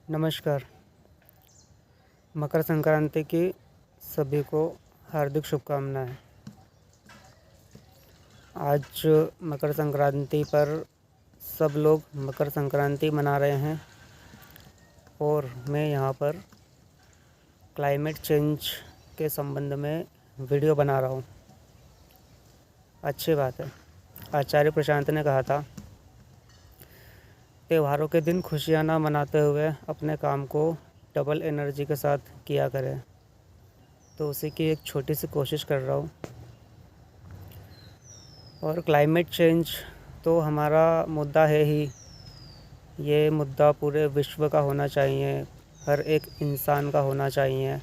नमस्कार। मकर संक्रांति की सभी को हार्दिक शुभकामनाएँ। आज मकर संक्रांति पर सब लोग मकर संक्रांति मना रहे हैं और मैं यहाँ पर क्लाइमेट चेंज के संबंध में वीडियो बना रहा हूँ। अच्छी बात है। आचार्य प्रशांत ने कहा था, त्योहारों के दिन खुशियाँ ना मनाते हुए अपने काम को डबल एनर्जी के साथ किया करें। तो उसी की एक छोटी सी कोशिश कर रहा हूँ। और क्लाइमेट चेंज तो हमारा मुद्दा है ही। ये मुद्दा पूरे विश्व का होना चाहिए, हर एक इंसान का होना चाहिए,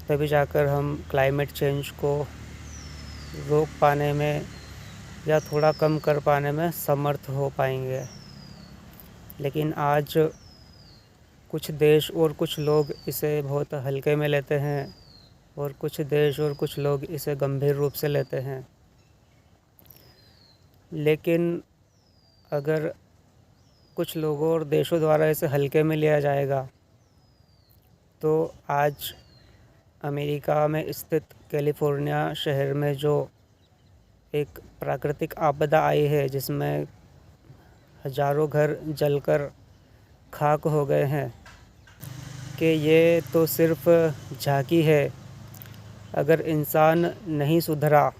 तभी जाकर हम क्लाइमेट चेंज को रोक पाने में या थोड़ा कम कर पाने में समर्थ हो पाएंगे। लेकिन आज कुछ देश और कुछ लोग इसे बहुत हल्के में लेते हैं और कुछ देश और कुछ लोग इसे गंभीर रूप से लेते हैं। लेकिन अगर कुछ लोगों और देशों द्वारा इसे हल्के में लिया जाएगा तो आज अमेरिका में स्थित कैलिफोर्निया शहर में जो एक प्राकृतिक आपदा आई है जिसमें हज़ारों घर जलकर खाक हो गए हैं, कि ये तो सिर्फ झांकी है। अगर इंसान नहीं सुधरा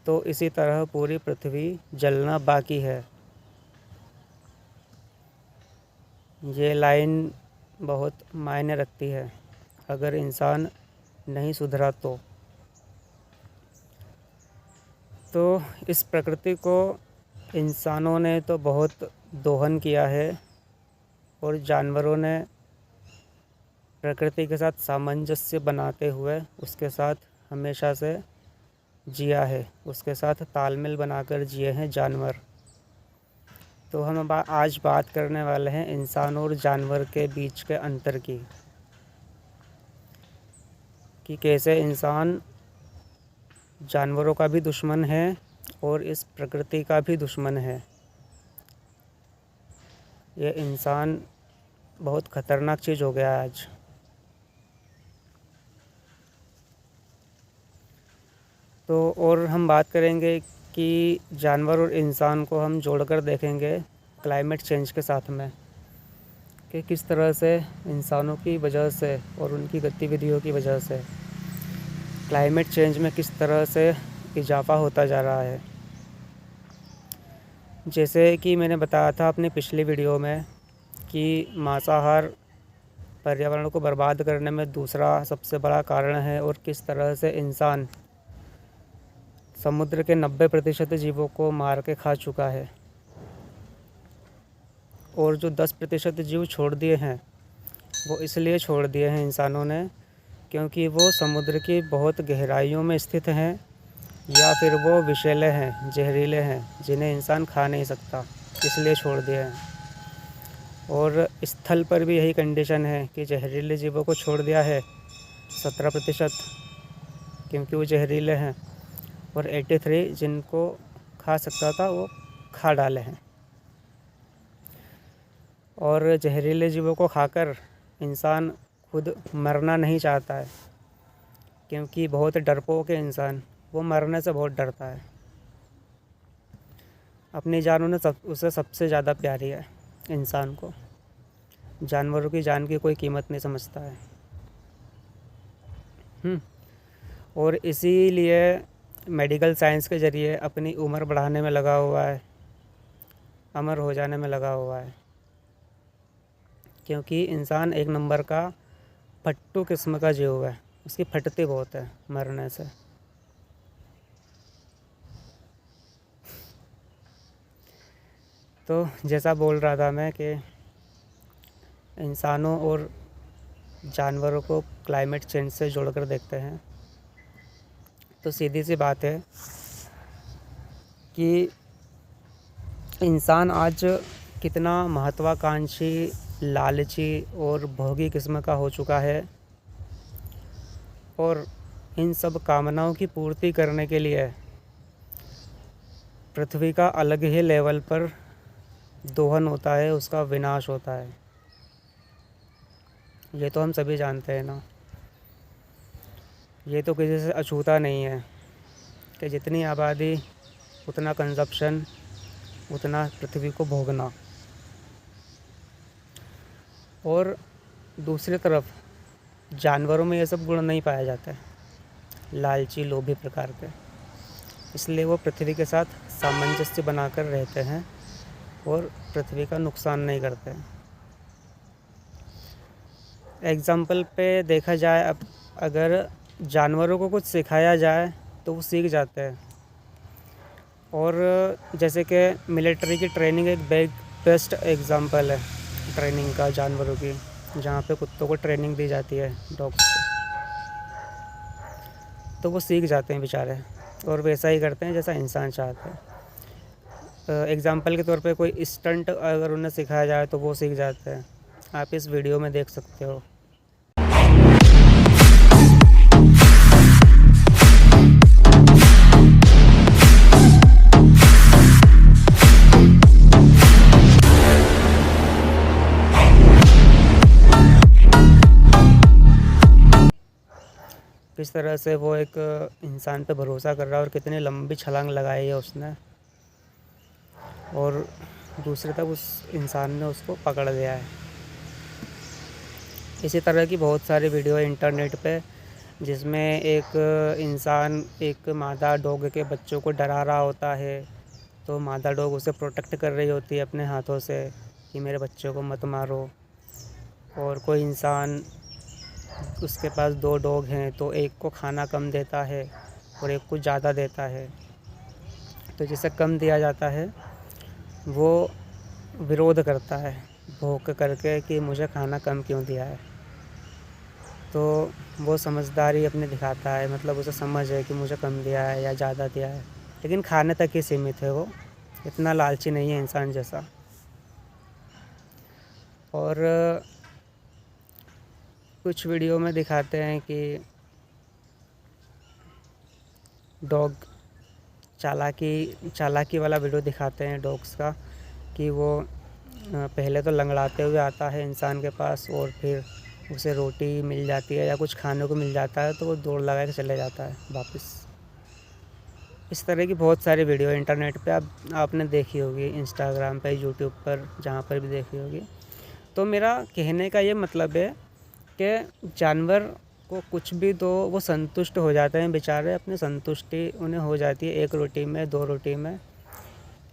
तो इसी तरह पूरी पृथ्वी जलना बाकी है। ये लाइन बहुत मायने रखती है। अगर इंसान नहीं सुधरा तो इस प्रकृति को इंसानों ने तो बहुत दोहन किया है और जानवरों ने प्रकृति के साथ सामंजस्य बनाते हुए उसके साथ हमेशा से जिया है, उसके साथ तालमेल बनाकर जिए हैं जानवर। तो हम आज बात करने वाले हैं इंसान और जानवर के बीच के अंतर की, कि कैसे इंसान जानवरों का भी दुश्मन है और इस प्रकृति का भी दुश्मन है। ये इंसान बहुत ख़तरनाक चीज़ हो गया है आज। तो और हम बात करेंगे कि जानवर और इंसान को हम जोड़कर देखेंगे क्लाइमेट चेंज के साथ में, कि किस तरह से इंसानों की वजह से और उनकी गतिविधियों की वजह से क्लाइमेट चेंज में किस तरह से इजाफ़ा होता जा रहा है। जैसे कि मैंने बताया था अपनी पिछली वीडियो में कि मांसाहार पर्यावरण को बर्बाद करने में दूसरा सबसे बड़ा कारण है और किस तरह से इंसान समुद्र के 90% जीवों को मार के खा चुका है और जो 10% जीव छोड़ दिए हैं वो इसलिए छोड़ दिए हैं इंसानों ने क्योंकि वो समुद्र की बहुत गहराइयों में स्थित हैं या फिर वो विषैले हैं, जहरीले हैं, जिन्हें इंसान खा नहीं सकता, इसलिए छोड़ दिए हैं। और स्थल पर भी यही कंडीशन है कि जहरीले जीवों को छोड़ दिया है 17% क्योंकि वो जहरीले हैं, और 83 जिनको खा सकता था वो खा डाले हैं। और जहरीले जीवों को खाकर इंसान खुद मरना नहीं चाहता है क्योंकि बहुत डरपोक है इंसान, वो मरने से बहुत डरता है। अपनी जान उसे सबसे ज़्यादा प्यारी है इंसान को। जानवरों की जान की कोई कीमत नहीं समझता है। और इसीलिए मेडिकल साइंस के ज़रिए अपनी उम्र बढ़ाने में लगा हुआ है, अमर हो जाने में लगा हुआ है, क्योंकि इंसान एक नंबर का फट्टू किस्म का जीव है। उसकी फटती बहुत है मरने से। तो जैसा बोल रहा था मैं कि इंसानों और जानवरों को क्लाइमेट चेंज से जोड़कर देखते हैं तो सीधी सी बात है कि इंसान आज कितना महत्वाकांक्षी, लालची और भोगी किस्म का हो चुका है, और इन सब कामनाओं की पूर्ति करने के लिए पृथ्वी का अलग ही लेवल पर दोहन होता है उसका विनाश होता है। ये तो हम सभी जानते हैं ना। ये तो किसी से अछूता नहीं है कि जितनी आबादी उतना कंजप्शन, उतना पृथ्वी को भोगना। और दूसरी तरफ जानवरों में ये सब गुण नहीं पाया जाता है, लालची लोभी प्रकार के। इसलिए वो पृथ्वी के साथ सामंजस्य बनाकर रहते हैं और पृथ्वी का नुकसान नहीं करते हैं। एग्ज़ाम्पल पे देखा जाए, अब अगर जानवरों को कुछ सिखाया जाए तो वो सीख जाते हैं। और जैसे कि मिलिट्री की ट्रेनिंग एक बेस्ट एग्ज़ाम्पल है ट्रेनिंग का जानवरों की, जहाँ पे कुत्तों को ट्रेनिंग दी जाती है, डॉग्स को, तो वो सीख जाते हैं बेचारे और वैसा ही करते हैं जैसा इंसान चाहते हैं। एग्ज़ाम्पल के तौर पे कोई स्टंट अगर उन्हें सिखाया जाए तो वो सीख जाते हैं। आप इस वीडियो में देख सकते हो। किस तरह से वो एक इंसान पे भरोसा कर रहा है और कितनी लंबी छलांग लगाई है उसने, और दूसरी तरफ उस इंसान ने उसको पकड़ लिया है। इसी तरह की बहुत सारी वीडियो है इंटरनेट पे जिसमें एक इंसान एक मादा डॉग के बच्चों को डरा रहा होता है, तो मादा डॉग उसे प्रोटेक्ट कर रही होती है अपने हाथों से कि मेरे बच्चों को मत मारो। और कोई इंसान, उसके पास 2 डॉग हैं तो एक को खाना कम देता है और एक को ज़्यादा देता है, तो जिसे कम दिया जाता है वो विरोध करता है भौंक करके कि मुझे खाना कम क्यों दिया है। तो वो समझदारी अपनी दिखाता है, मतलब उसे समझ है कि मुझे कम दिया है या ज़्यादा दिया है, लेकिन खाने तक ही सीमित है, वो इतना लालची नहीं है इंसान जैसा। और कुछ वीडियो में दिखाते हैं कि डॉग चालाकी वाला वीडियो दिखाते हैं डॉग्स का, कि वो पहले तो लंगड़ाते हुए आता है इंसान के पास और फिर उसे रोटी मिल जाती है या कुछ खाने को मिल जाता है तो वो दौड़ लगा के चले जाता है वापस। इस तरह की बहुत सारी वीडियो इंटरनेट पे आपने देखी होगी, इंस्टाग्राम पे, यूट्यूब पर, जहाँ पर भी देखी होगी। तो मेरा कहने का ये मतलब है कि जानवर को कुछ भी दो वो संतुष्ट हो जाते हैं बेचारे, अपनी संतुष्टि उन्हें हो जाती है 1 रोटी में, 2 रोटी में।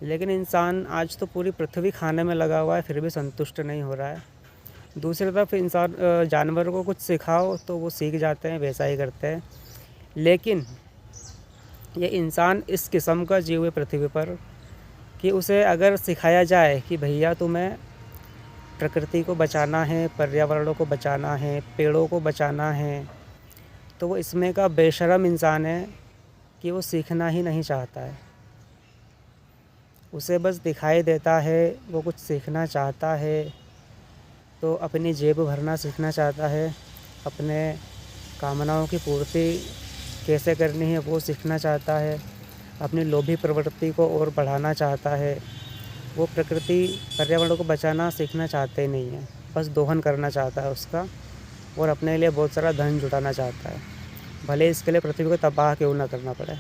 लेकिन इंसान आज तो पूरी पृथ्वी खाने में लगा हुआ है फिर भी संतुष्ट नहीं हो रहा है। दूसरी तरफ जानवरों को कुछ सिखाओ तो वो सीख जाते हैं, वैसा ही करते हैं। लेकिन ये इंसान इस किस्म का जीव है पृथ्वी पर कि उसे अगर सिखाया जाए कि भैया तुम्हें प्रकृति को बचाना है, पर्यावरण को बचाना है, पेड़ों को बचाना है, तो वो इसमें का बेशर्म इंसान है कि वो सीखना ही नहीं चाहता है। उसे बस दिखाई देता है वो कुछ सीखना चाहता है, तो अपनी जेब भरना सीखना चाहता है, अपने कामनाओं की पूर्ति कैसे करनी है वो सीखना चाहता है, अपनी लोभी प्रवृत्ति को और बढ़ाना चाहता है। वो प्रकृति पर्यावरण को बचाना सीखना चाहते ही नहीं है, बस दोहन करना चाहता है उसका, और अपने लिए बहुत सारा धन जुटाना चाहता है, भले इसके लिए पृथ्वी को तबाह क्यों ना करना पड़े।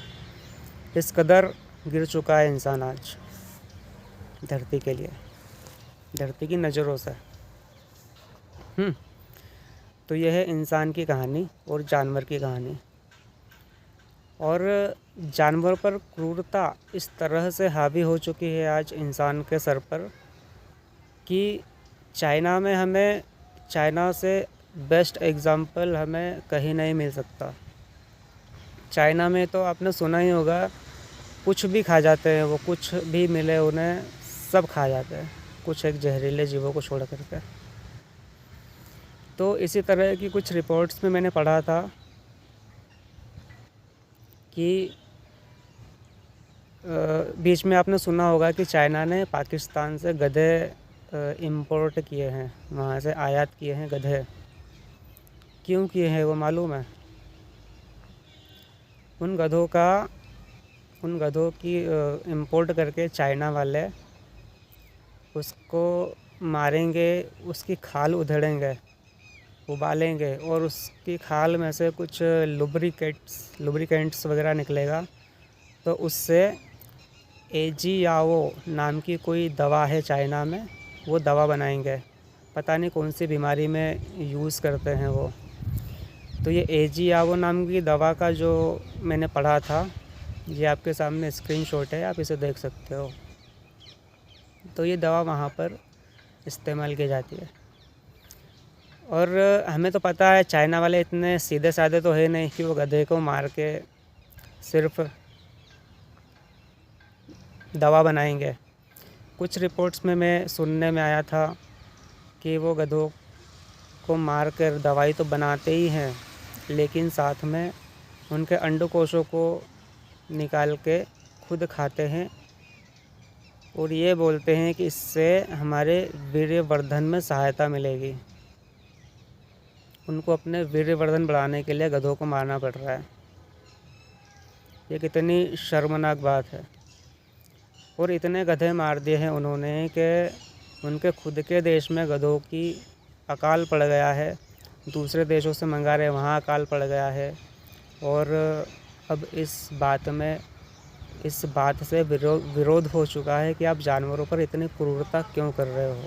इस कदर गिर चुका है इंसान आज धरती के लिए, धरती की नज़रों से। तो यह है इंसान की कहानी और जानवर की कहानी। और जानवर पर क्रूरता इस तरह से हावी हो चुकी है आज इंसान के सर पर कि चाइना से बेस्ट एग्ज़ाम्पल हमें कहीं नहीं मिल सकता। चाइना में तो आपने सुना ही होगा, कुछ भी खा जाते हैं वो, कुछ भी मिले उन्हें सब खा जाते हैं, कुछ एक जहरीले जीवों को छोड़ करके। तो इसी तरह की कुछ रिपोर्ट्स में मैंने पढ़ा था कि बीच में आपने सुना होगा कि चाइना ने पाकिस्तान से गधे इंपोर्ट किए हैं, वहाँ से आयात किए हैं गधे। क्यों किए हैं वो मालूम है? उन गधों की इंपोर्ट करके चाइना वाले उसको मारेंगे, उसकी खाल उधेड़ेंगे, उबालेंगे और उसकी खाल में से कुछ लुब्रिकेंट्स वगैरह निकलेगा, तो उससे एजियाओ नाम की कोई दवा है चाइना में, वो दवा बनाएंगे। पता नहीं कौन सी बीमारी में यूज़ करते हैं वो। तो ये एजियाओ नाम की दवा का जो मैंने पढ़ा था, ये आपके सामने स्क्रीनशॉट है, आप इसे देख सकते हो। तो ये दवा वहाँ पर इस्तेमाल की जाती है। और हमें तो पता है चाइना वाले इतने सीधे साधे तो है नहीं कि वो गधे को मार के सिर्फ दवा बनाएंगे। कुछ रिपोर्ट्स में मैं सुनने में आया था कि वो गधों को मार कर दवाई तो बनाते ही हैं, लेकिन साथ में उनके अंडकोशों को निकाल के खुद खाते हैं और ये बोलते हैं कि इससे हमारे वीर्यवर्धन में सहायता मिलेगी। उनको अपने वीर्यवर्धन बढ़ाने के लिए गधों को मारना पड़ रहा है। ये कितनी शर्मनाक बात है। और इतने गधे मार दिए हैं उन्होंने कि उनके खुद के देश में गधों की अकाल पड़ गया है, दूसरे देशों से मंगा रहे, वहाँ अकाल पड़ गया है। और अब इस बात से विरोध हो चुका है कि आप जानवरों पर इतनी क्रूरता क्यों कर रहे हो।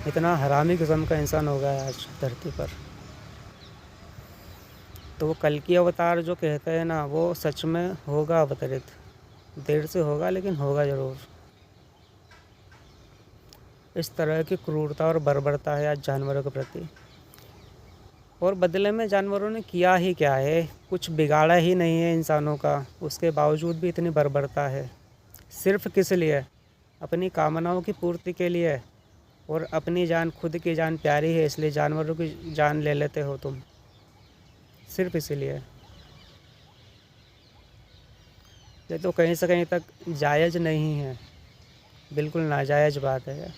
इतना हरामी किस्म का इंसान हो गया है आज धरती पर। तो वो कल की अवतार जो कहते हैं ना, वो सच में होगा अवतरित। देर से होगा, लेकिन होगा ज़रूर। इस तरह की क्रूरता और बर्बरता है आज जानवरों के प्रति। और बदले में जानवरों ने किया ही क्या है, कुछ बिगाड़ा ही नहीं है इंसानों का, उसके बावजूद भी इतनी बर्बरता है। सिर्फ किस लिए? अपनी कामनाओं की पूर्ति के लिए। और अपनी जान, खुद की जान प्यारी है इसलिए जानवरों की जान ले लेते हो तुम, सिर्फ इसीलिए। ये तो कहीं से कहीं तक जायज़ नहीं है, बिल्कुल नाजायज़ बात है।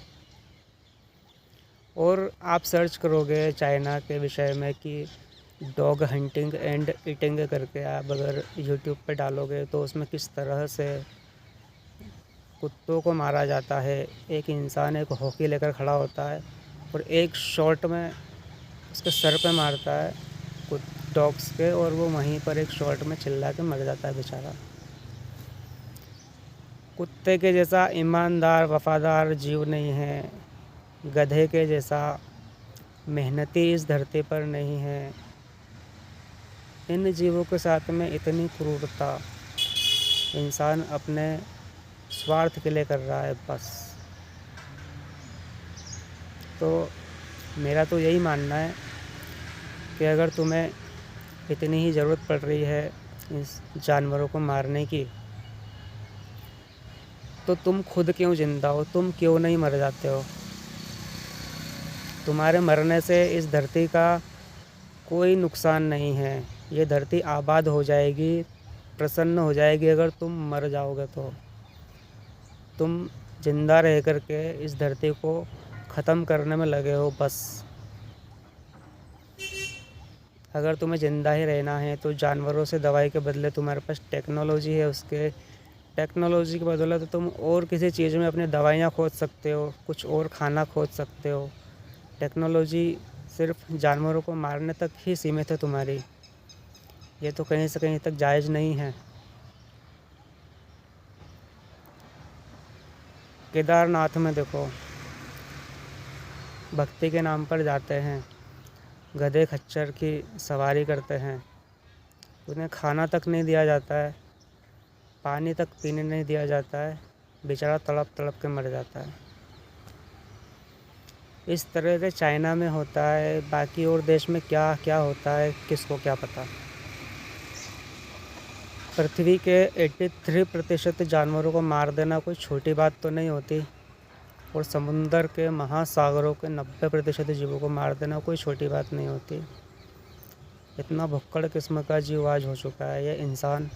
और आप सर्च करोगे चाइना के विषय में कि डॉग हंटिंग एंड ईटिंग करके, आप अगर यूट्यूब पे डालोगे तो उसमें किस तरह से कुत्तों को मारा जाता है। एक इंसान एक हॉकी लेकर खड़ा होता है और एक शॉट में उसके सर पे मारता है डॉग्स के, और वो वहीं पर एक शॉट में चिल्ला के मर जाता है बेचारा। कुत्ते के जैसा ईमानदार वफ़ादार जीव नहीं है, गधे के जैसा मेहनती इस धरती पर नहीं है। इन जीवों के साथ में इतनी क्रूरता इंसान अपने स्वार्थ के लिए कर रहा है बस। तो मेरा तो यही मानना है कि अगर तुम्हें इतनी ही ज़रूरत पड़ रही है इस जानवरों को मारने की, तो तुम खुद क्यों ज़िंदा हो? तुम क्यों नहीं मर जाते हो? तुम्हारे मरने से इस धरती का कोई नुकसान नहीं है। ये धरती आबाद हो जाएगी, प्रसन्न हो जाएगी अगर तुम मर जाओगे तो। तुम ज़िंदा रह कर के इस धरती को ख़त्म करने में लगे हो बस। अगर तुम्हें ज़िंदा ही रहना है तो जानवरों से दवाई के बदले तुम्हारे पास टेक्नोलॉजी है, उसके टेक्नोलॉजी के बदले तो तुम और किसी चीज़ में अपनी दवाइयाँ खोज सकते हो, कुछ और खाना खोज सकते हो। टेक्नोलॉजी सिर्फ जानवरों को मारने तक ही सीमित है तुम्हारी। ये तो कहीं से कहीं तक जायज़ नहीं है। केदारनाथ में देखो, भक्ति के नाम पर जाते हैं, गधे खच्चर की सवारी करते हैं, उन्हें खाना तक नहीं दिया जाता है, पानी तक पीने नहीं दिया जाता है, बेचारा तड़प तड़प के मर जाता है। इस तरह से चाइना में होता है, बाकी और देश में क्या क्या होता है किसको क्या पता। पृथ्वी के 83% जानवरों को मार देना कोई छोटी बात तो नहीं होती, और समुंदर के महासागरों के 90% जीवों को मार देना कोई छोटी बात नहीं होती। इतना भुक्कड़ किस्म का जीव आज हो चुका है ये इंसान।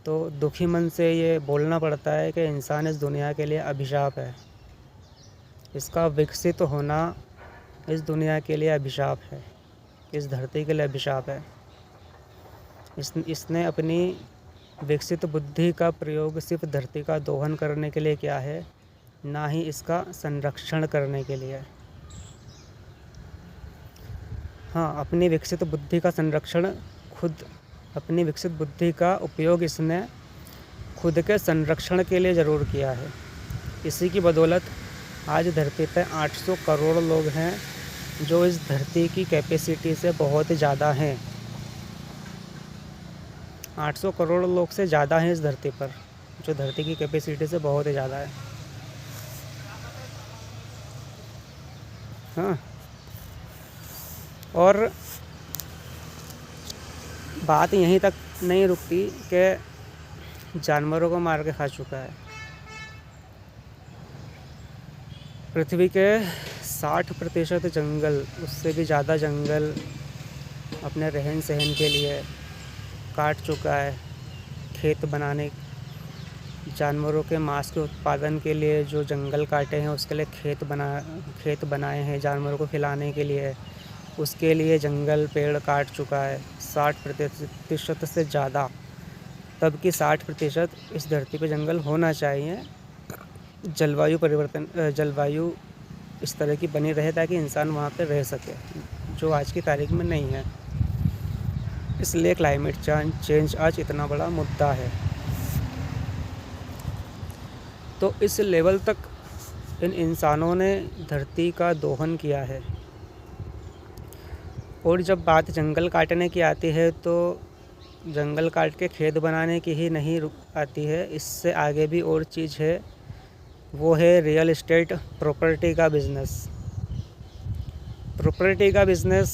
तो दुखी मन से ये बोलना पड़ता है कि इंसान इस दुनिया के लिए अभिशाप है। इसका विकसित होना इस दुनिया के लिए अभिशाप है, इस धरती के लिए अभिशाप है। इसने अपनी विकसित बुद्धि का प्रयोग सिर्फ धरती का दोहन करने के लिए किया है, ना ही इसका संरक्षण करने के लिए। हाँ, अपनी विकसित बुद्धि का संरक्षण अपनी विकसित बुद्धि का उपयोग इसने खुद के संरक्षण के लिए ज़रूर किया है। इसी की बदौलत आज धरती पर 800 करोड़ लोग हैं, जो इस धरती की कैपेसिटी से बहुत ज़्यादा हैं। 800 करोड़ लोग से ज़्यादा हैं इस धरती पर, जो धरती की कैपेसिटी से बहुत ही ज़्यादा है। हाँ, और बात यहीं तक नहीं रुकती कि जानवरों को मार के खा चुका है। पृथ्वी के 60% जंगल, उससे भी ज़्यादा जंगल अपने रहन सहन के लिए काट चुका है। खेत बनाने, जानवरों के मांस के उत्पादन के लिए जो जंगल काटे हैं, उसके लिए खेत बनाए हैं जानवरों को खिलाने के लिए। उसके लिए जंगल पेड़ काट चुका है 60% से ज़्यादा। तब कि 60% इस धरती पे जंगल होना चाहिए। जलवायु इस तरह की बनी रहे ताकि इंसान वहाँ पे रह सके, जो आज की तारीख में नहीं है। इसलिए क्लाइमेट चेंज आज इतना बड़ा मुद्दा है। तो इस लेवल तक इन इंसानों ने धरती का दोहन किया है। और जब बात जंगल काटने की आती है, तो जंगल काट के खेत बनाने की ही नहीं आती है, इससे आगे भी और चीज़ है। वो है रियल एस्टेट, प्रॉपर्टी का बिज़नेस। प्रॉपर्टी का बिज़नेस,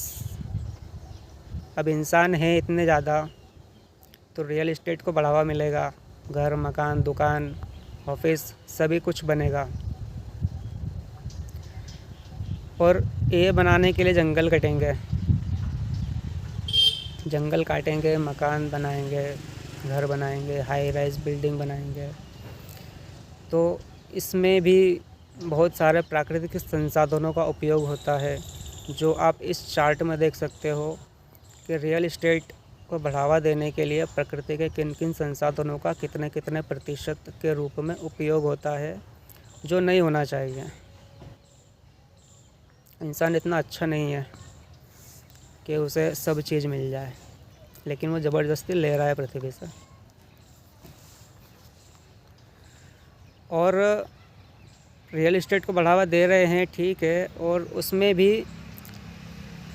अब इंसान है इतने ज़्यादा, तो रियल एस्टेट को बढ़ावा मिलेगा। घर, मकान, दुकान, ऑफिस सभी कुछ बनेगा। और ये बनाने के लिए जंगल काटेंगे, मकान बनाएंगे, घर बनाएंगे, हाई राइज बिल्डिंग बनाएंगे। तो इसमें भी बहुत सारे प्राकृतिक संसाधनों का उपयोग होता है, जो आप इस चार्ट में देख सकते हो कि रियल एस्टेट को बढ़ावा देने के लिए प्रकृति के किन किन संसाधनों का कितने प्रतिशत के रूप में उपयोग होता है, जो नहीं होना चाहिए। इंसान इतना अच्छा नहीं है कि उसे सब चीज़ मिल जाए, लेकिन वो ज़बरदस्ती ले रहा है पृथ्वी से। और रियल एस्टेट को बढ़ावा दे रहे हैं, ठीक है, और उसमें भी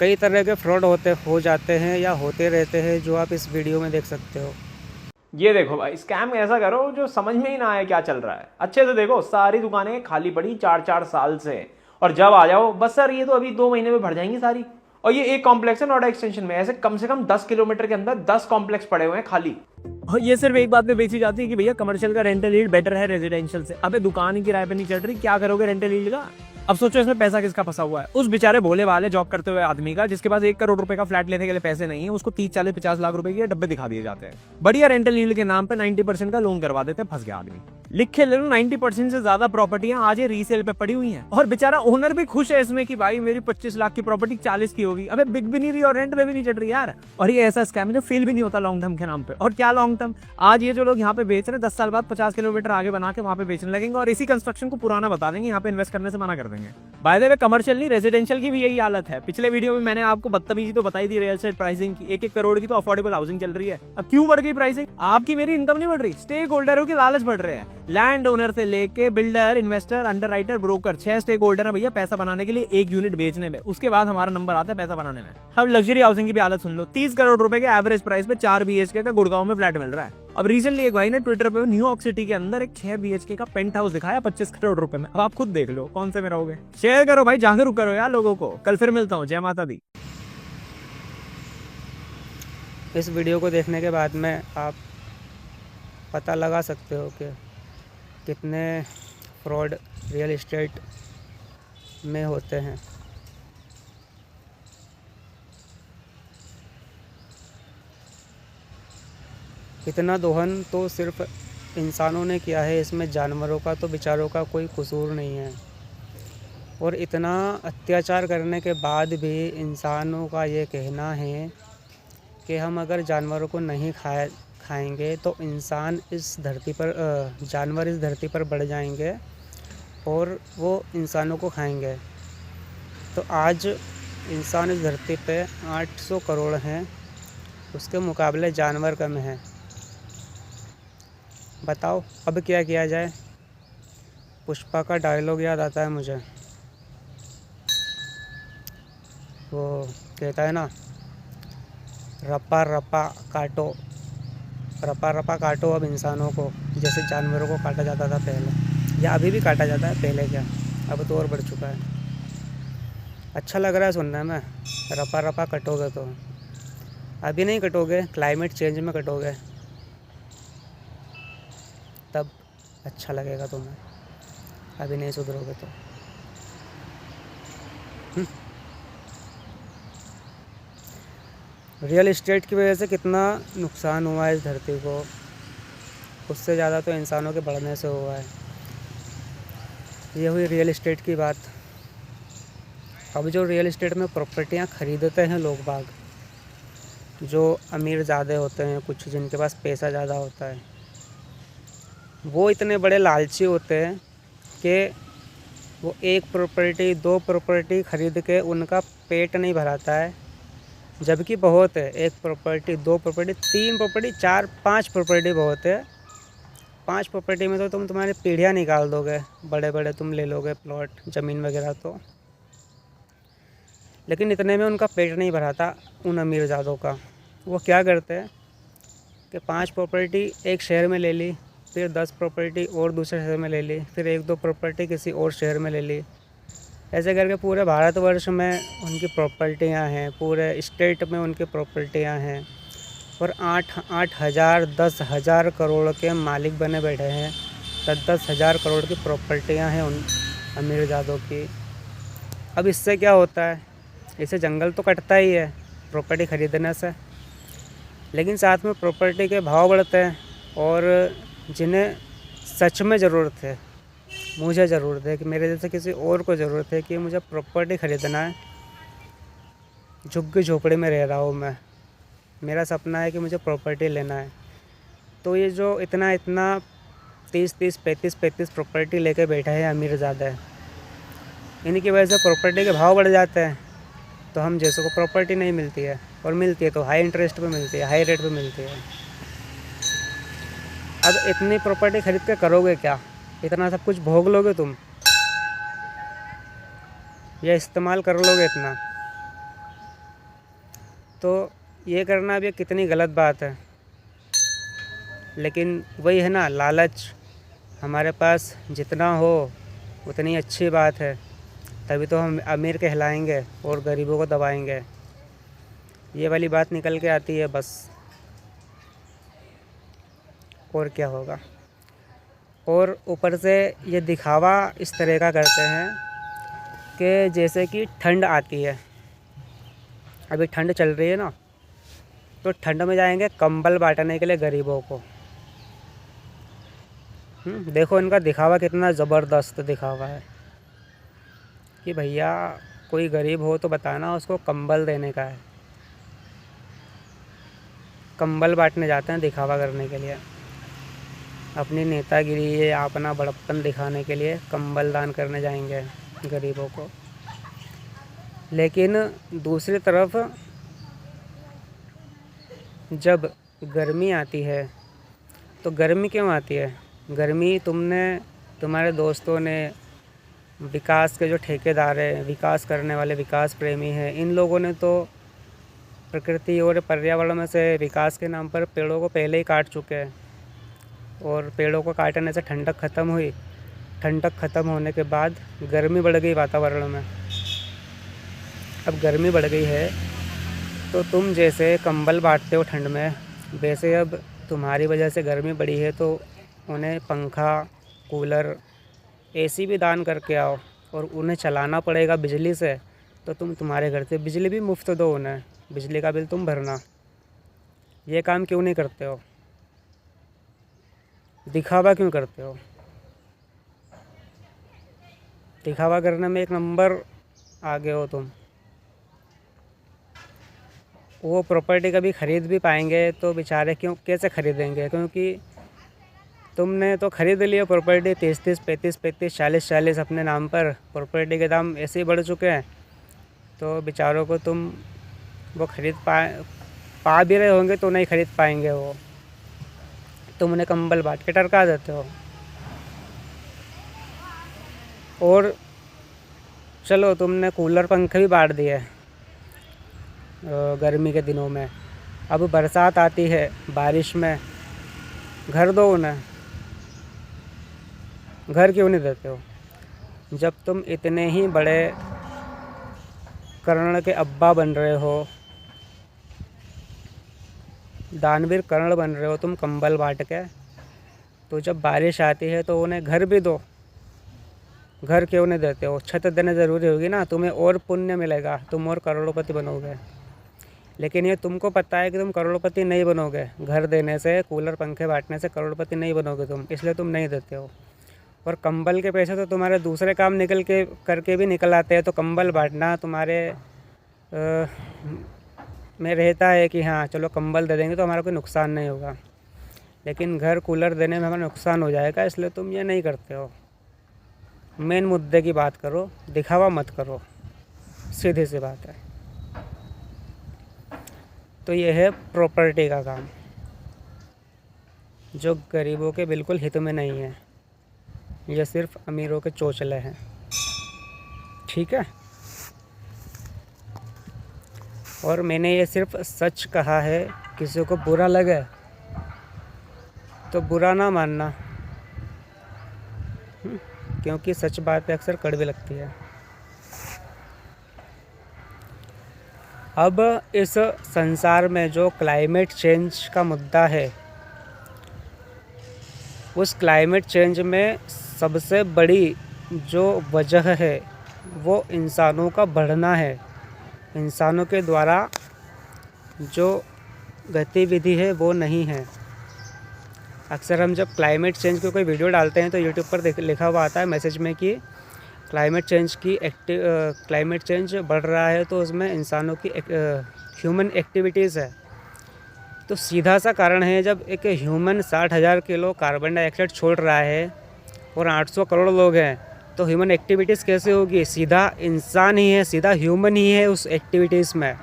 कई तरह के फ्रॉड हो जाते हैं या होते रहते हैं, जो आप इस वीडियो में देख सकते हो। ये देखो भाई, स्कैम ऐसा करो जो समझ में ही ना आए क्या चल रहा है। अच्छे से देखो, सारी दुकानें खाली पड़ी 4-4 साल से, और जब आ जाओ बस सर ये तो अभी 2 महीने में भर जाएंगी सारी। और ये एक कॉम्प्लेक्स है नोएडा एक्सटेंशन में, ऐसे कम से कम 10 किलोमीटर के अंदर 10 कॉम्प्लेक्स पड़े हुए हैं खाली। और ये सिर्फ एक बात पे बेची जाती है कि भैया कमर्शियल का रेंटल यील्ड बेटर है रेजिडेंशियल से। अबे दुकान ही किराए पे नहीं चढ़ रही, क्या करोगे रेंटल यील्ड का। अब सोचो इसमें पैसा किसका फंसा हुआ है, उस बेचारे भोले वाले जॉब करते हुए आदमी का, जिसके पास 1 करोड़ रुपए का फ्लैट लेने के लिए पैसे नहीं है। उसको 30-40-50 लाख रुपए के डब्बे दिखा दिए जाते हैं। बढ़िया रेंटल यील्ड के नाम पे 90% का लोन करवा देते हैं, फंस गया आदमी। लिखे ले लो 90% से ज्यादा प्रॉपर्टियां आज ये रीसेल पे पड़ी हुई हैं, और बेचारा ओनर भी खुश है इसमें कि भाई मेरी 25 लाख की प्रॉपर्टी 40 की होगी। अबे बिक भी नहीं रही और रेंट पे भी नहीं चढ़ रही यार। और ये ऐसा स्कैम है जो फेल भी नहीं होता लॉन्ग टर्म के नाम पे। और क्या लॉन्ग टर्म, आज ये जो लोग यहाँ पे बेच रहे हैं 10 साल बाद 50 किलोमीटर आगे बना के वहां पे बेचने लगेंगे, और इसी कंस्ट्रक्शन को पुराना बता देंगे, यहाँ पे इन्वेस्ट करने से मना कर देंगे। बाय द वे कमर्शियल नहीं, रेजिडेंशियल की भी यही हालत है। पिछले वीडियो में मैंने आपको बदतमीजी तो बताई थी रियल एस्टेट प्राइसिंग की। 1-1 करोड़ की तो अफोर्डेबल हाउसिंग चल रही है। अब क्यों बढ़ गई प्राइसिंग? आपकी मेरी इनकम नहीं बढ़ रही, स्टेक होल्डरों के लालच बढ़ रहे हैं। लैंड ओनर से लेके builder, investor, underwriter, broker, 6 stakeholder है भैया पैसा बनाने के लिए 1 यूनिट बेचने में। उसके बाद हमारा नंबर आता है पैसा बनाने में। अब लग्जरी हाउसिंग की भी हालत सुन लो, 30 करोड़ रुपए के एवरेज प्राइस पे 4 BHK का गुड़गांव में फ्लैट मिल रहा है। अब रिसेंटली एक भाई ने ट्विटर पे न्यूयॉर्क सिटी के अंदर एक 6 BHK का पेंट हाउस दिखाया 25 करोड़ रुपए में। अब आप खुद देख लो कौन से में रहोगे। शेयर करो भाई, जागरूक करो यार लोगों को। कल फिर मिलता हूँ, जय माता दी। इस वीडियो को देखने के बाद में आप पता लगा सकते हो कि कितने फ्रॉड रियल एस्टेट में होते हैं। इतना दोहन तो सिर्फ इंसानों ने किया है, इसमें जानवरों का तो बेचारों का कोई कसूर नहीं है। और इतना अत्याचार करने के बाद भी इंसानों का ये कहना है कि हम अगर जानवरों को नहीं खाएंगे तो इंसान इस धरती पर जानवर इस धरती पर बढ़ जाएंगे और वो इंसानों को खाएंगे। तो आज इंसान इस धरती पे 800 करोड़ हैं, उसके मुकाबले जानवर कम हैं। बताओ अब क्या किया जाए। पुष्पा का डायलॉग याद आता है मुझे, वो कहता है ना, रपा रपा काटो, रपा रपा काटो अब इंसानों को, जैसे जानवरों को काटा जाता था पहले, या अभी भी काटा जाता है, पहले क्या, अब तो और बढ़ चुका है। अच्छा लग रहा है सुनने में, रपा रपा कटोगे तो। अभी नहीं कटोगे, क्लाइमेट चेंज में कटोगे, तब अच्छा लगेगा तुम्हें। अभी नहीं सुधरोगे तो। रियल इस्टेट की वजह से कितना नुकसान हुआ है इस धरती को, उससे ज़्यादा तो इंसानों के बढ़ने से हुआ है। ये हुई रियल इस्टेट की बात। अब जो रियल इस्टेट में प्रॉपर्टियाँ ख़रीदते हैं लोग बाग, जो अमीर ज़्यादा होते हैं, कुछ जिनके पास पैसा ज़्यादा होता है, वो इतने बड़े लालची होते हैं कि वो एक प्रॉपर्टी 2 प्रॉपर्टी ख़रीद के उनका पेट नहीं भराता है। जबकि बहुत है, 1 प्रॉपर्टी 2 प्रॉपर्टी 3 प्रॉपर्टी 4 5 प्रॉपर्टी बहुत है। 5 प्रॉपर्टी में तो तुम तुम्हारी पीढ़ियाँ निकाल दोगे, बड़े बड़े तुम ले लोगे प्लॉट ज़मीन वगैरह तो। लेकिन इतने में उनका पेट नहीं भराता उन अमीरज़ादों का। वो क्या करते हैं कि 5 प्रॉपर्टी एक शहर में ले ली, फिर 10 प्रॉपर्टी और दूसरे शहर में ले ली, फिर 1-2 प्रॉपर्टी किसी और शहर में ले ली। ऐसे करके पूरे भारतवर्ष में उनकी प्रॉपर्टियाँ हैं, पूरे स्टेट में उनकी प्रॉपर्टियाँ हैं, और 8-8 हज़ार 10,000 करोड़ के मालिक बने बैठे हैं। 10-10 हज़ार करोड़ की प्रॉपर्टियाँ हैं उन अमीरज़ादों की। अब इससे क्या होता है, इससे जंगल तो कटता ही है प्रॉपर्टी ख़रीदने से, लेकिन साथ में प्रॉपर्टी के भाव बढ़ते हैं। और जिन्हें सच में ज़रूरत है, मुझे ज़रूरत है कि मेरे जैसे किसी और को ज़रूरत है कि मुझे प्रॉपर्टी ख़रीदना है, झुग्गी झोपड़ी में रह रहा हूँ मैं, मेरा सपना है कि मुझे प्रॉपर्टी लेना है, तो ये जो इतना 30-30 35-35 प्रॉपर्टी लेके बैठा है अमीरज़ादा है, इनकी वजह से प्रॉपर्टी के भाव बढ़ जाते हैं। तो हम जैसों को प्रॉपर्टी नहीं मिलती है, और मिलती है तो हाई इंटरेस्ट पे मिलती है, हाई रेट पे मिलती है। अब इतनी प्रॉपर्टी ख़रीद के करोगे क्या? इतना सब कुछ भोग लोगे तुम, या इस्तेमाल कर लोगे इतना? तो ये करना भी कितनी गलत बात है। लेकिन वही है ना, लालच। हमारे पास जितना हो उतनी अच्छी बात है, तभी तो हम अमीर कहलाएंगे और गरीबों को दबाएंगे। ये वाली बात निकल के आती है बस, और क्या होगा। और ऊपर से ये दिखावा इस तरह का करते हैं कि जैसे कि ठंड आती है, अभी ठंड चल रही है ना, तो ठंड में जाएंगे कंबल बांटने के लिए गरीबों को। देखो इनका दिखावा कितना ज़बरदस्त दिखावा है कि भैया कोई गरीब हो तो बताना, उसको कंबल देने का है। कंबल बांटने जाते हैं दिखावा करने के लिए, अपनी नेतागिरी या अपना बड़प्पन दिखाने के लिए कंबल दान करने जाएंगे गरीबों को। लेकिन दूसरी तरफ जब गर्मी आती है, तो गर्मी क्यों आती है? गर्मी तुम्हारे दोस्तों ने, विकास के जो ठेकेदार हैं, विकास करने वाले विकास प्रेमी हैं, इन लोगों ने तो प्रकृति और पर्यावरण में से विकास के नाम पर पेड़ों को पहले ही काट चुके हैं। और पेड़ों को काटने से ठंडक ख़त्म हुई, ठंडक ख़त्म होने के बाद गर्मी बढ़ गई वातावरण में। अब गर्मी बढ़ गई है तो तुम जैसे कंबल बांटते हो ठंड में, वैसे अब तुम्हारी वजह से गर्मी बढ़ी है तो उन्हें पंखा, कूलर, एसी भी दान करके आओ, और उन्हें चलाना पड़ेगा बिजली से, तो तुम्हारे घर से बिजली भी मुफ्त दो उन्हें, बिजली का बिल तुम भरना। ये काम क्यों नहीं करते हो? दिखावा क्यों करते हो? दिखावा करने में 1 नंबर आगे हो तुम। वो प्रॉपर्टी कभी ख़रीद भी पाएंगे तो बेचारे क्यों कैसे ख़रीदेंगे, क्योंकि तुमने तो ख़रीद लिया प्रॉपर्टी 30-30, 35-35, 40-40 अपने नाम पर। प्रॉपर्टी के दाम ऐसे ही बढ़ चुके हैं, तो बेचारों को तुम वो पा भी रहे होंगे तो नहीं ख़रीद पाएंगे वो। तुम उन्हें कंबल बांट के टरका देते हो। और चलो तुमने कूलर पंखे भी बांट दिए गर्मी के दिनों में। अब बरसात आती है, बारिश में घर दो उन्हें। घर क्यों नहीं देते हो? जब तुम इतने ही बड़े कर्ण के अब्बा बन रहे हो, दानवीर कर्ण बन रहे हो तुम कंबल बांट के, तो जब बारिश आती है तो उन्हें घर भी दो। घर क्यों नहीं देते हो? छत देना ज़रूरी होगी ना, तुम्हें और पुण्य मिलेगा, तुम और करोड़पति बनोगे। लेकिन ये तुमको पता है कि तुम करोड़पति नहीं बनोगे। घर देने से, कूलर पंखे बांटने से करोड़पति नहीं बनोगे तुम, इसलिए तुम नहीं देते हो। और कंबल के पैसे तो तुम्हारे दूसरे काम निकल के करके भी निकल आते हैं, तो कंबल बांटना तुम्हारे में रहता है कि हाँ चलो कंबल दे देंगे तो हमारा कोई नुकसान नहीं होगा। लेकिन घर कूलर देने में हमारा नुकसान हो जाएगा, इसलिए तुम ये नहीं करते हो। मेन मुद्दे की बात करो, दिखावा मत करो, सीधी सी बात है। तो ये है प्रॉपर्टी का काम, जो गरीबों के बिल्कुल हित में नहीं है। ये सिर्फ अमीरों के चोचले हैं, ठीक है। और मैंने ये सिर्फ सच कहा है, किसी को बुरा लगे तो बुरा ना मानना, क्योंकि सच बातें अक्सर कड़वी लगती है। अब इस संसार में जो क्लाइमेट चेंज का मुद्दा है, उस क्लाइमेट चेंज में सबसे बड़ी जो वजह है वो इंसानों का बढ़ना है। इंसानों के द्वारा जो गतिविधि है वो नहीं है। अक्सर हम जब क्लाइमेट चेंज की कोई वीडियो डालते हैं तो यूट्यूब पर लिखा हुआ आता है मैसेज में कि क्लाइमेट चेंज बढ़ रहा है, तो उसमें इंसानों की ह्यूमन एक्टिविटीज़ है। तो सीधा सा कारण है, जब एक ह्यूमन 60,000 किलो कार्बन डाइऑक्साइड छोड़ रहा है और 800 करोड़ लोग हैं, तो ह्यूमन एक्टिविटीज़ कैसे होगी? सीधा इंसान ही है, सीधा ह्यूमन ही है उस एक्टिविटीज़ में।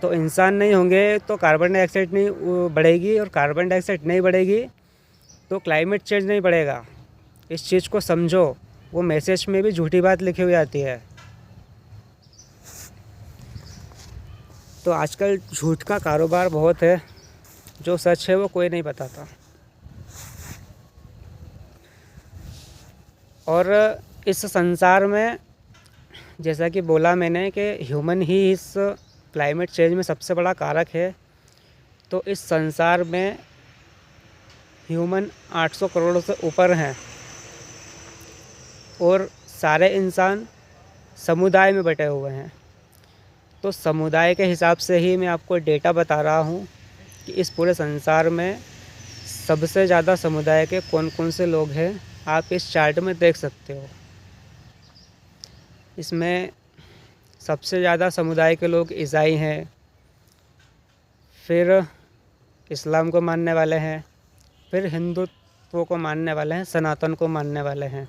तो इंसान नहीं होंगे तो कार्बन डाइऑक्साइड नहीं बढ़ेगी, और कार्बन डाइऑक्साइड नहीं बढ़ेगी तो क्लाइमेट चेंज नहीं बढ़ेगा। इस चीज़ को समझो। वो मैसेज में भी झूठी बात लिखी हुई आती है। तो आजकल झूठ का कारोबार बहुत है, जो सच है वो कोई नहीं बताता। और इस संसार में जैसा कि बोला मैंने कि ह्यूमन ही इस क्लाइमेट चेंज में सबसे बड़ा कारक है। तो इस संसार में ह्यूमन 800 करोड़ से ऊपर हैं, और सारे इंसान समुदाय में बटे हुए हैं। तो समुदाय के हिसाब से ही मैं आपको डेटा बता रहा हूँ कि इस पूरे संसार में सबसे ज़्यादा समुदाय के कौन कौन से लोग हैं। आप इस चार्ट में देख सकते हो। इसमें सबसे ज़्यादा समुदाय के लोग ईसाई हैं, फिर इस्लाम को मानने वाले हैं, फिर हिंदुत्व को मानने वाले हैं, सनातन को मानने वाले हैं,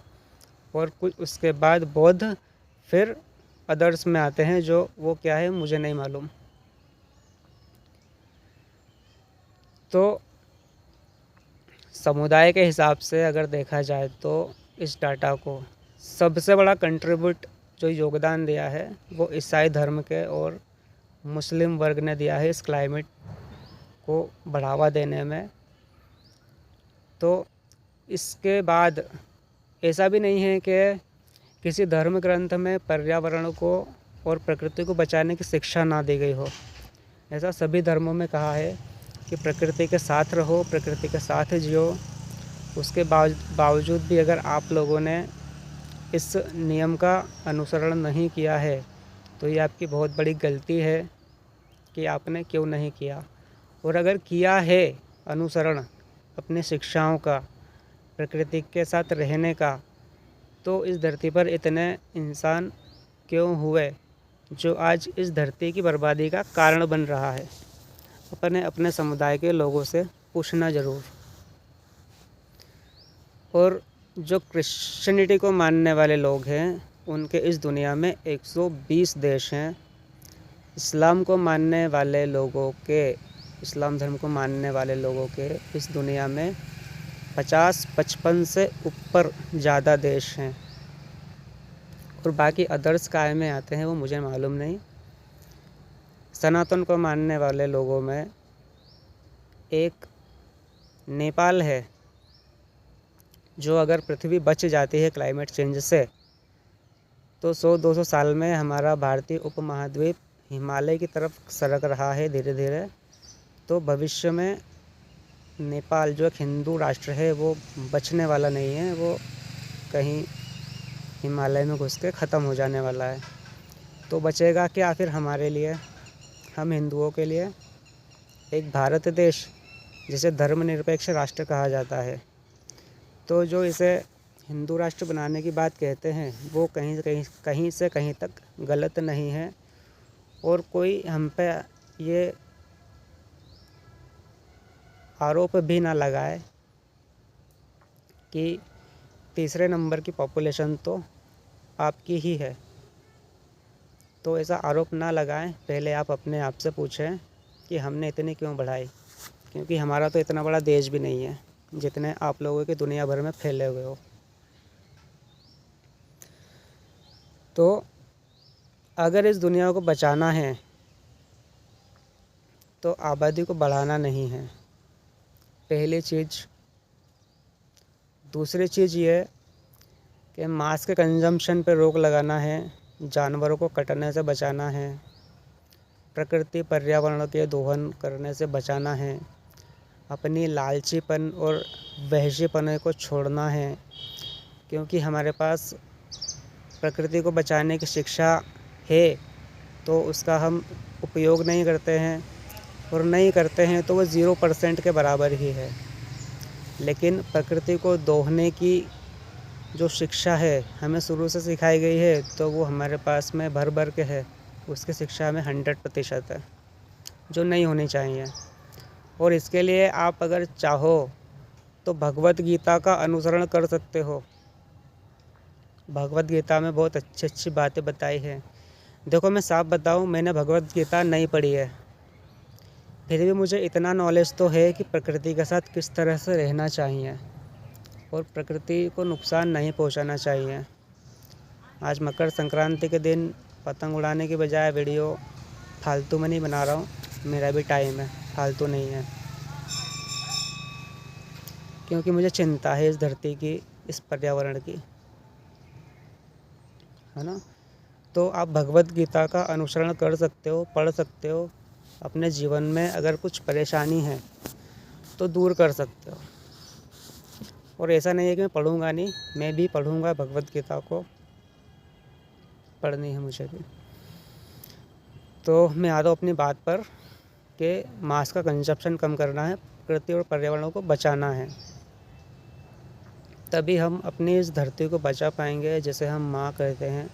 और कुछ उसके बाद बौद्ध, फिर अदर्स में आते हैं जो वो क्या है मुझे नहीं मालूम। तो समुदाय के हिसाब से अगर देखा जाए तो इस डाटा को सबसे बड़ा कंट्रीब्यूट जो योगदान दिया है वो ईसाई धर्म के और मुस्लिम वर्ग ने दिया है इस क्लाइमेट को बढ़ावा देने में। तो इसके बाद ऐसा भी नहीं है कि किसी धर्म ग्रंथ में पर्यावरण को और प्रकृति को बचाने की शिक्षा ना दी गई हो। ऐसा सभी धर्मों में कहा है कि प्रकृति के साथ रहो, प्रकृति के साथ जियो। उसके बावजूद भी अगर आप लोगों ने इस नियम का अनुसरण नहीं किया है तो ये आपकी बहुत बड़ी गलती है कि आपने क्यों नहीं किया। और अगर किया है अनुसरण अपनी शिक्षाओं का, प्रकृति के साथ रहने का, तो इस धरती पर इतने इंसान क्यों हुए जो आज इस धरती की बर्बादी का कारण बन रहा है, अपने अपने समुदाय के लोगों से पूछना ज़रूर। और जो क्रिश्चियनिटी को मानने वाले लोग हैं, उनके इस दुनिया में 120 देश हैं। इस्लाम धर्म को मानने वाले लोगों के इस दुनिया में 50-55 से ऊपर ज़्यादा देश हैं। और बाकी अदर्स काय में आते हैं वो मुझे मालूम नहीं। सनातन को मानने वाले लोगों में एक नेपाल है, जो अगर पृथ्वी बच जाती है क्लाइमेट चेंज से, तो 100-200 साल में हमारा भारतीय उपमहाद्वीप हिमालय की तरफ सरक रहा है धीरे धीरे। तो भविष्य में नेपाल जो एक हिंदू राष्ट्र है वो बचने वाला नहीं है, वो कहीं हिमालय में घुस के ख़त्म हो जाने वाला है। तो बचेगा क्या फिर हमारे लिए, हम हिंदुओं के लिए? एक भारत देश जिसे धर्मनिरपेक्ष राष्ट्र कहा जाता है। तो जो इसे हिंदू राष्ट्र बनाने की बात कहते हैं वो कहीं से कहीं तक गलत नहीं है। और कोई हम पे ये आरोप भी ना लगाए कि तीसरे नंबर की पॉपुलेशन तो आपकी ही है। तो ऐसा आरोप ना लगाएं। पहले आप अपने आप से पूछें कि हमने इतनी क्यों बढ़ाई, क्योंकि हमारा तो इतना बड़ा देश भी नहीं है जितने आप लोगों के दुनिया भर में फैले हुए हो। तो अगर इस दुनिया को बचाना है तो आबादी को बढ़ाना नहीं है, पहली चीज़। दूसरी चीज़ ये कि मांस के कंजम्पशन पे रोक लगाना है, जानवरों को कटने से बचाना है, प्रकृति पर्यावरण के दोहन करने से बचाना है, अपनी लालचीपन और वहशीपने को छोड़ना है। क्योंकि हमारे पास प्रकृति को बचाने की शिक्षा है तो उसका हम उपयोग नहीं करते हैं, और नहीं करते हैं तो वो 0% के बराबर ही है। लेकिन प्रकृति को दोहने की जो शिक्षा है हमें शुरू से सिखाई गई है, तो वो हमारे पास में भर भर के है। उसकी शिक्षा में 100% है, जो नहीं होनी चाहिए। और इसके लिए आप अगर चाहो तो भगवत गीता का अनुसरण कर सकते हो। भगवत गीता में बहुत अच्छी अच्छी बातें बताई हैं। देखो, मैं साफ बताऊं, मैंने भगवत गीता नहीं पढ़ी है, फिर भी मुझे इतना नॉलेज तो है कि प्रकृति के साथ किस तरह से रहना चाहिए और प्रकृति को नुकसान नहीं पहुंचाना चाहिए। आज मकर संक्रांति के दिन पतंग उड़ाने की बजाय वीडियो फालतू में नहीं बना रहा हूँ, मेरा भी टाइम है, फालतू नहीं है, क्योंकि मुझे चिंता है इस धरती की, इस पर्यावरण की, है ना। तो आप भगवत गीता का अनुसरण कर सकते हो, पढ़ सकते हो। अपने जीवन में अगर कुछ परेशानी है तो दूर कर सकते हो। और ऐसा नहीं है कि मैं पढ़ूंगा नहीं, मैं भी पढ़ूंगा भगवत गीता को, पढ़नी है मुझे भी। तो मैं आ रहा हूँ अपनी बात पर कि मांस का कंजप्शन कम करना है, प्रकृति और पर्यावरण को बचाना है, तभी हम अपनी इस धरती को बचा पाएंगे जिसे हम माँ कहते हैं।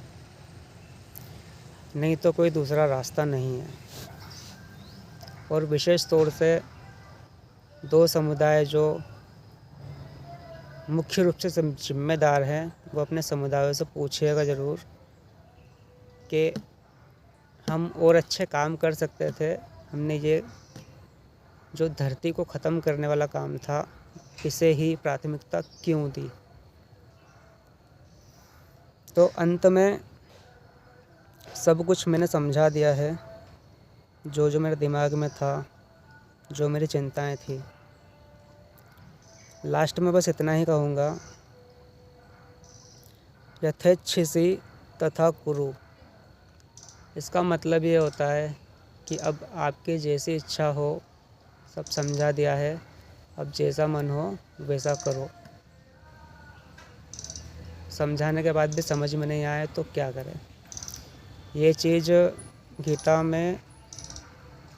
नहीं तो कोई दूसरा रास्ता नहीं है। और विशेष तौर से 2 समुदाय जो मुख्य रूप से जिम्मेदार हैं, वो अपने समुदायों से पूछिएगा ज़रूर कि हम और अच्छे काम कर सकते थे, हमने ये जो धरती को ख़त्म करने वाला काम था इसे ही प्राथमिकता क्यों दी। तो अंत में सब कुछ मैंने समझा दिया है, जो मेरे दिमाग में था, जो मेरी चिंताएं थी। लास्ट में बस इतना ही कहूँगा, यथेच्छसि तथा कुरु। इसका मतलब ये होता है कि अब आपकी जैसी इच्छा हो, सब समझा दिया है, अब जैसा मन हो वैसा करो। समझाने के बाद भी समझ में नहीं आए तो क्या करें। ये चीज़ गीता में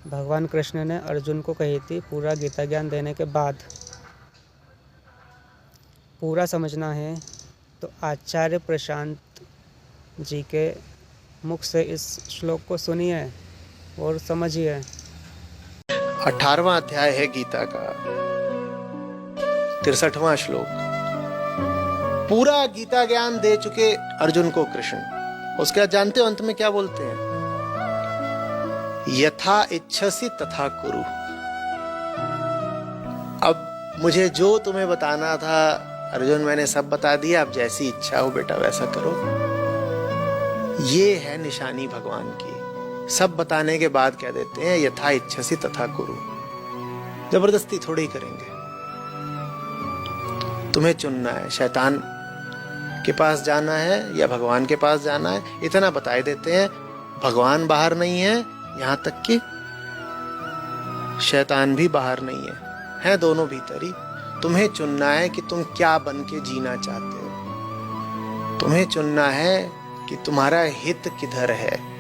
भगवान कृष्ण ने अर्जुन को कही थी, पूरा गीता ज्ञान देने के बाद। पूरा समझना है तो आचार्य प्रशांत जी के मुख से इस श्लोक को सुनिए और समझिए। 18वां अध्याय है गीता का, 63वां श्लोक। पूरा गीता ज्ञान दे चुके अर्जुन को कृष्ण, उसके बाद जानते हो अंत में क्या बोलते हैं? यथा इच्छसि तथा कुरु। अब मुझे जो तुम्हें बताना था अर्जुन मैंने सब बता दिया, अब जैसी इच्छा हो बेटा वैसा करो। ये है निशानी भगवान की। सब बताने के बाद कह देते हैं यथा इच्छसि तथा कुरु। जबरदस्ती थोड़ी करेंगे। तुम्हें चुनना है, शैतान के पास जाना है या भगवान के पास जाना है, इतना बता देते हैं। भगवान बाहर नहीं है, यहां तक कि शैतान भी बाहर नहीं है दोनों भीतर ही। तुम्हें चुनना है कि तुम क्या बन के जीना चाहते हो। तुम्हें चुनना है कि तुम्हारा हित किधर है।